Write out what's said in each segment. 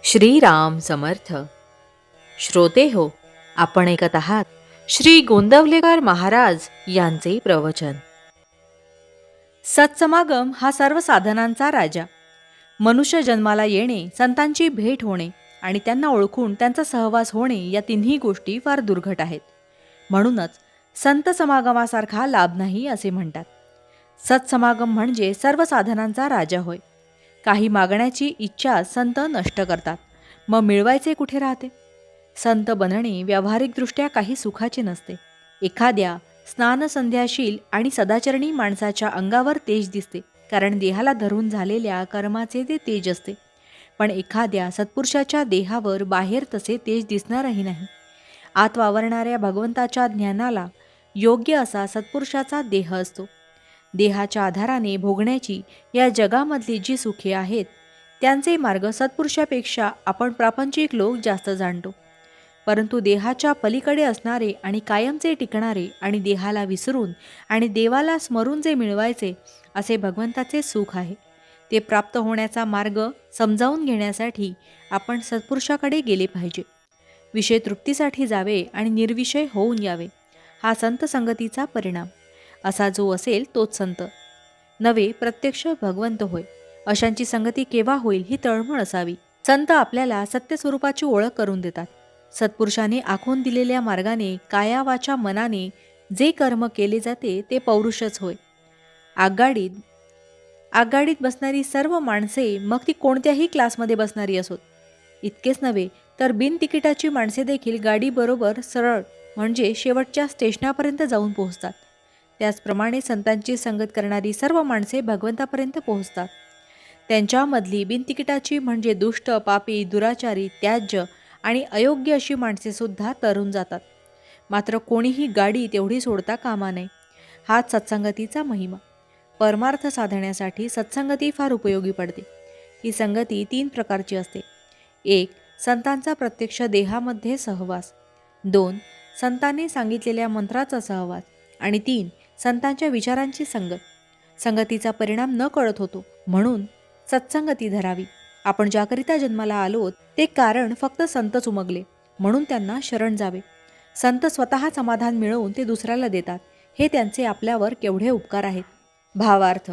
श्रीराम समर्थ. श्रोते हो, आपण ऐकत आहात श्री गोंदवलेकर महाराज यांचे प्रवचन. सत्समागम हा सर्व साधनांचा राजा. मनुष्य जन्माला येणे, संतांची भेट होणे आणि त्यांना ओळखून त्यांचा सहवास होणे या तिन्ही गोष्टी फार दुर्घट आहेत. म्हणूनच संत समागमासारखा लाभ नाही असे म्हणतात. सत्समागम म्हणजे सर्व साधनांचा राजा होय. काही मागण्याची इच्छा संत नष्ट करतात, मग मिळवायचे कुठे राहते. संत बनणे व्यावहारिकदृष्ट्या काही सुखाचे नसते. एखाद्या स्नानसंध्याशील आणि सदाचरणी माणसाच्या अंगावर तेज दिसते, कारण देहाला धरून झालेल्या कर्माचे ते तेज असते. पण एखाद्या सत्पुरुषाच्या देहावर बाहेर तसे तेज दिसणारही नाही. आत वावरणाऱ्या भगवंताच्या ज्ञानाला योग्य असा सत्पुरुषाचा देह असतो. देहाच्या आधाराने भोगण्याची या जगामधली जी सुखे आहेत, त्यांचे मार्ग सत्पुरुषापेक्षा आपण प्रापंचिक लोक जास्त जाणतो. परंतु देहाच्या पलीकडे असणारे आणि कायमचे टिकणारे आणि देहाला विसरून आणि देवाला स्मरून जे मिळवायचे असे भगवंताचे सुख आहे, ते प्राप्त होण्याचा मार्ग समजावून घेण्यासाठी आपण सत्पुरुषाकडे गेले पाहिजे. विषय तृप्तीसाठी जावे आणि निर्विषय होऊन यावे, हा संत संगतीचा परिणाम. असा जो असेल तोच संत नव्हे, प्रत्यक्ष भगवंत होय. अशांची संगती केव्हा होईल ही तळमळ असावी. संत आपल्याला सत्यस्वरूपाची ओळख करून देतात. सत्पुरुषाने आखून दिलेल्या मार्गाने काया वाचा मनाने जे कर्म केले जाते ते पौरुषच होय. आगगाडीत बसणारी सर्व माणसे, मग ती कोणत्याही क्लासमध्ये बसणारी असोत, इतकेच नव्हे तर बिन तिकिटाची माणसे देखील गाडीबरोबर सरळ म्हणजे शेवटच्या स्टेशनापर्यंत जाऊन पोहोचतात. त्याचप्रमाणे संतांची संगत करणारी सर्व माणसे भगवंतापर्यंत पोहोचतात. त्यांच्यामधली बिनतिकिटाची म्हणजे दुष्ट, पापी, दुराचारी, त्याज्य आणि अयोग्य अशी माणसेसुद्धा तरून जातात. मात्र कोणीही गाडी तेवढी सोडता कामा नये. हाच सत्संगतीचा महिमा. परमार्थ साधण्यासाठी सत्संगती फार उपयोगी पडते. ही संगती 3 प्रकारची असते. 1. संतांचा प्रत्यक्ष देहामध्ये सहवास. 2. संतांनी सांगितलेल्या मंत्राचा सहवास. आणि 3. संतांच्या विचारांची संगत. संगतीचा परिणाम न कळत होतो, म्हणून सत्संगती धरावी. आपण ज्याकरिता जन्माला आलो ते कारण फक्त संतच उमगले, म्हणून त्यांना शरण जावे. संत स्वतः समाधान मिळवून ते दुसऱ्याला देतात, हे त्यांचे आपल्यावर केवढे उपकार आहेत. भावार्थ: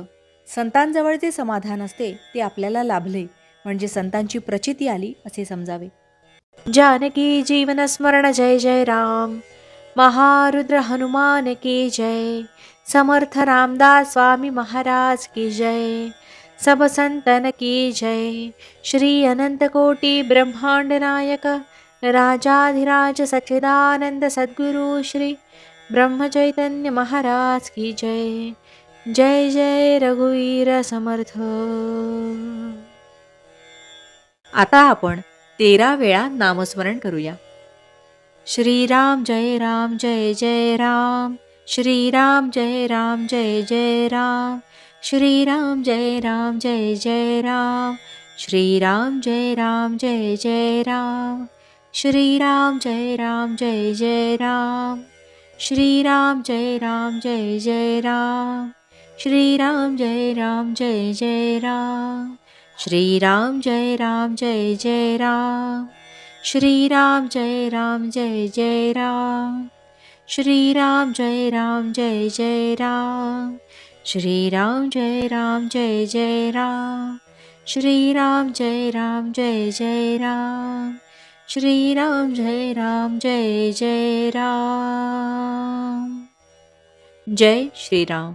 संतांजवळ जे समाधान असते ते आपल्याला लाभले म्हणजे संतांची प्रचिती आली असे समजावे. जानकी जीवन स्मरण जय जय राम. महारुद्र हनुमान की जय. समर्थ रामदास स्वामी महाराज की जय. सब संतन की जय. श्री अनंत कोटि ब्रह्मांड नायक राजाधिराज सच्चिदानंद सद्गुरु श्री ब्रह्म चैतन्य महाराज की जय. जय जय रघुवीर समर्थ. आता आपण 13 वेळा नामस्मरण करूया. श्रीराम जय राम जय जय राम. श्रीराम जय राम जय जय राम. श्रीराम जय राम जय जय राम. श्रीराम जय राम जय जय राम. श्रीराम जय राम जय जय राम. श्रीराम जय राम जय जय राम. श्रीराम जय राम जय जय राम. श्रीराम जय राम जय जय राम. श्रीराम जय राम जय जय राम. श्रीराम जय राम जय जय राम. श्रीराम जय राम जय जय राम. श्रीराम जय राम जय जय राम. श्रीराम जय राम जय जय राम. जय श्रीराम.